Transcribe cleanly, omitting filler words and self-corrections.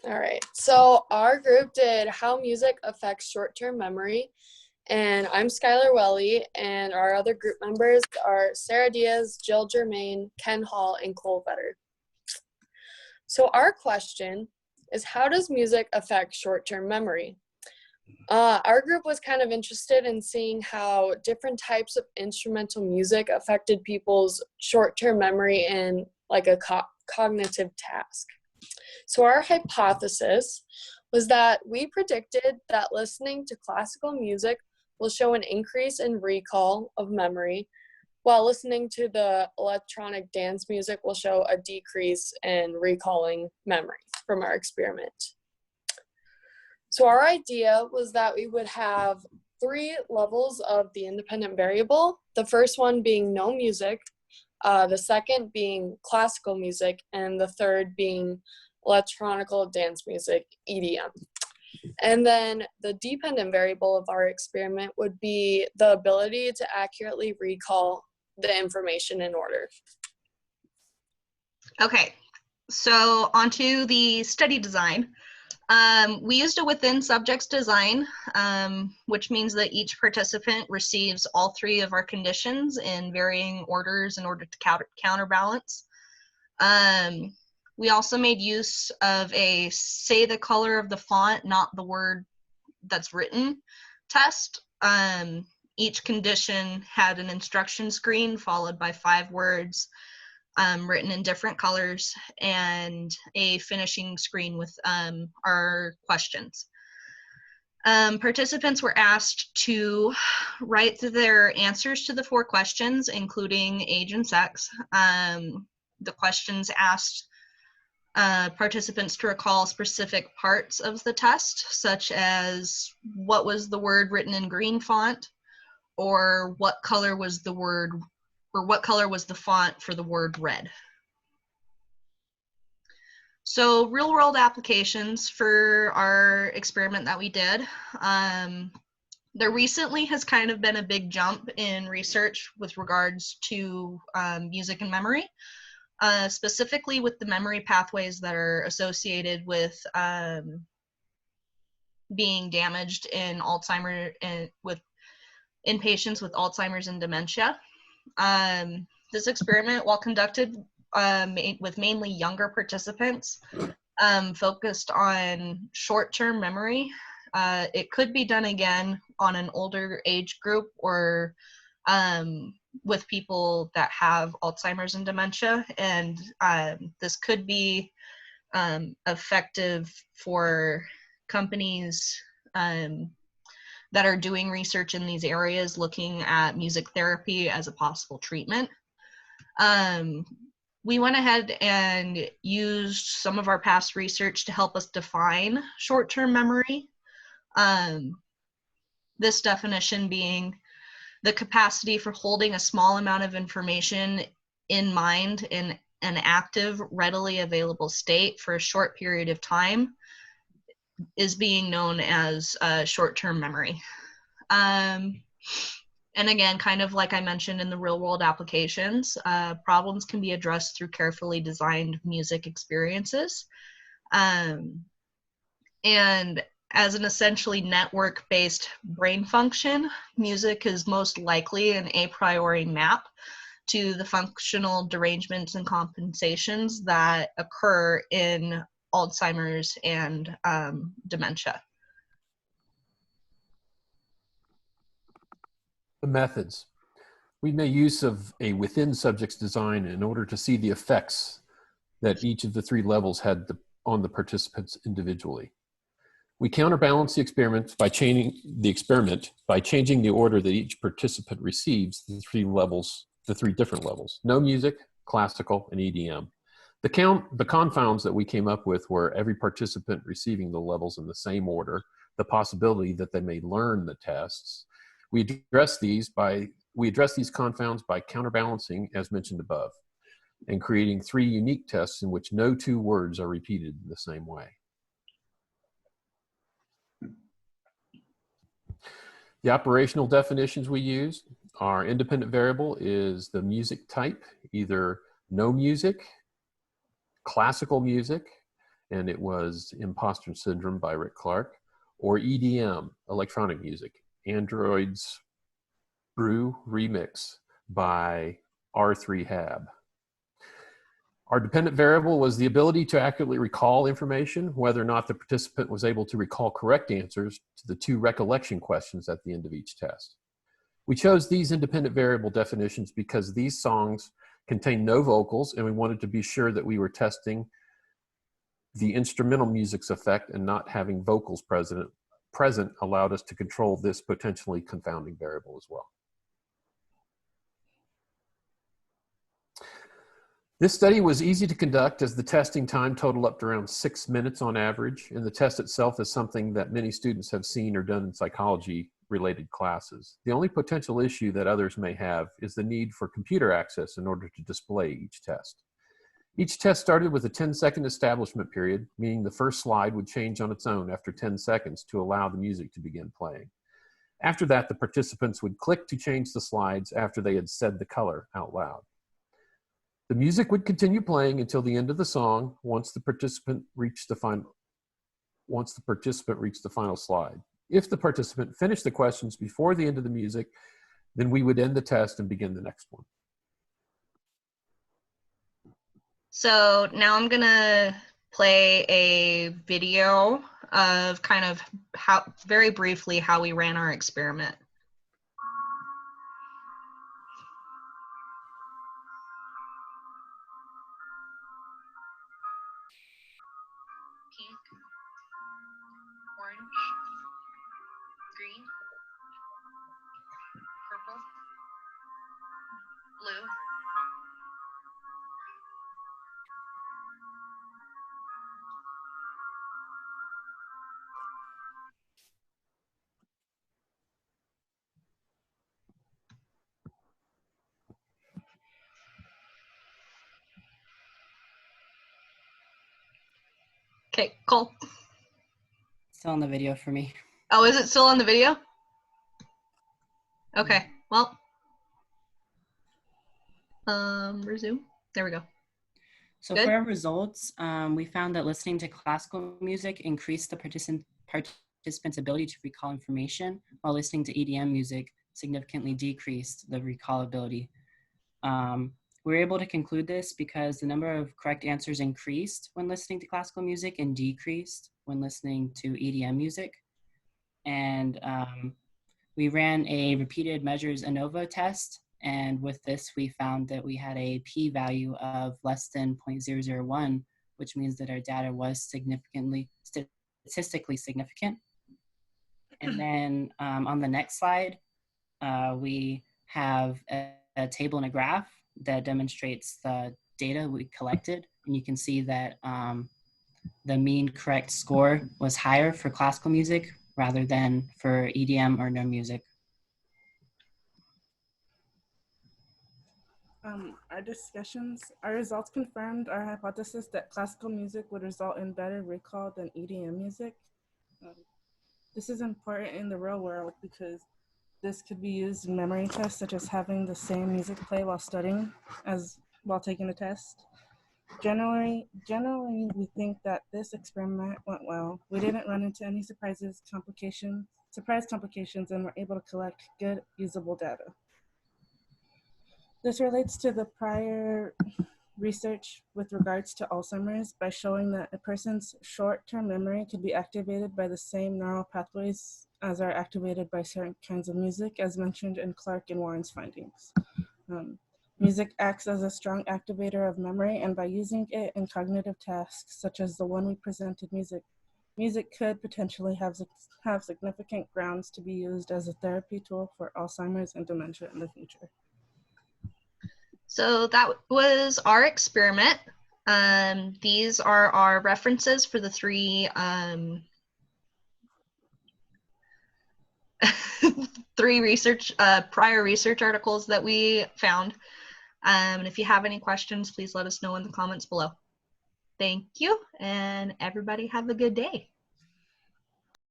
All right, so our group did how music affects short-term memory, and I'm Skylar Welly, and our other group members are Sarah Diaz, Jill Germain, Ken Hall, and Cole Vetter. So our question is, how does music affect short-term memory? Our group was kind of interested in seeing how different types of instrumental music affected people's short-term memory in like a cognitive task. So our hypothesis was that we predicted that listening to classical music will show an increase in recall of memory, while listening to the electronic dance music will show a decrease in recalling memory from our experiment. So our idea was that we would have 3 levels of the independent variable, the first one being no music, the second being classical music, and the third being electronical dance music, EDM. And then the dependent variable of our experiment would be the ability to accurately recall the information in order. Okay, so onto the study design. We used a within subjects design, which means that each participant receives all 3 of our conditions in varying orders in order to counterbalance. We also made use of a say the color of the font, not the word that's written test. Each condition had an instruction screen followed by 5 words written in different colors and a finishing screen with our questions. Participants were asked to write their answers to the 4 questions, including age and sex. The questions asked participants to recall specific parts of the test, such as what was the word written in green font, or what color was the word, or what color was the font for the word red. So real world applications for our experiment that we did. There recently has kind of been a big jump in research with regards to music and memory. Specifically with the memory pathways that are associated with being damaged in Alzheimer's and in patients with Alzheimer's and dementia. This experiment, while conducted with mainly younger participants, focused on short-term memory. It could be done again on an older age group or with people that have Alzheimer's and dementia, and this could be effective for companies that are doing research in these areas looking at music therapy as a possible treatment. We went ahead and used some of our past research to help us define short-term memory. This definition being the capacity for holding a small amount of information in mind in an active, readily available state for a short period of time is being known as short-term memory. And again, kind of like I mentioned in the real-world applications, problems can be addressed through carefully designed music experiences. And as an essentially network-based brain function, music is most likely an a priori map to the functional derangements and compensations that occur in Alzheimer's and dementia. The methods. We made use of a within subjects design in order to see the effects that each of the 3 levels had on the participants individually. We counterbalance the experiment by changing the order that each participant receives the 3 different levels: no music, classical, and EDM. The confounds that we came up with were every participant receiving the levels in the same order, the possibility that they may learn the tests. We address these confounds by counterbalancing, as mentioned above, and creating 3 unique tests in which no 2 words are repeated in the same way. The operational definitions we use, our independent variable is the music type, either no music, classical music, and it was Imposter Syndrome by Rick Clark, or EDM, electronic music, Android's Brew Remix by R3Hab. Our dependent variable was the ability to accurately recall information, whether or not the participant was able to recall correct answers to the 2 recollection questions at the end of each test. We chose these independent variable definitions because these songs contain no vocals, and we wanted to be sure that we were testing the instrumental music's effect, and not having vocals present allowed us to control this potentially confounding variable as well. This study was easy to conduct as the testing time totaled up to around 6 minutes on average, and the test itself is something that many students have seen or done in psychology-related classes. The only potential issue that others may have is the need for computer access in order to display each test. Each test started with a 10-second establishment period, meaning the first slide would change on its own after 10 seconds to allow the music to begin playing. After that, the participants would click to change the slides after they had said the color out loud. The music would continue playing until the end of the song once the participant reached the final slide. If the participant finished the questions before the end of the music, then we would end the test and begin the next one. So now I'm gonna play a video of kind of very briefly how we ran our experiment. Pink, orange, green, purple, blue, okay, Cole. Still on the video for me. Oh, is it still on the video? Okay, well, resume. There we go. So Good. for our results, we found that listening to classical music increased the participants' ability to recall information, while listening to EDM music significantly decreased the recall ability. We were able to conclude this because the number of correct answers increased when listening to classical music and decreased when listening to EDM music. And we ran a repeated measures ANOVA test, and with this we found that we had a p-value of less than 0.001, which means that our data was statistically significant. And then on the next slide, we have a table and a graph that demonstrates the data we collected, and you can see that the mean correct score was higher for classical music rather than for EDM or no music. Our results confirmed our hypothesis that classical music would result in better recall than EDM music. This is important in the real world because this could be used in memory tests, such as having the same music play while studying as while taking a test. Generally, we think that this experiment went well. We didn't run into any surprise complications, and were able to collect good, usable data. This relates to the prior research with regards to Alzheimer's by showing that a person's short-term memory could be activated by the same neural pathways as are activated by certain kinds of music, as mentioned in Clark and Warren's findings. Music acts as a strong activator of memory, and by using it in cognitive tasks, such as the one we presented, music could potentially have significant grounds to be used as a therapy tool for Alzheimer's and dementia in the future. So that was our experiment. These are our references for the 3 prior research articles that we found. And if you have any questions, please let us know in the comments below. Thank you, and everybody have a good day.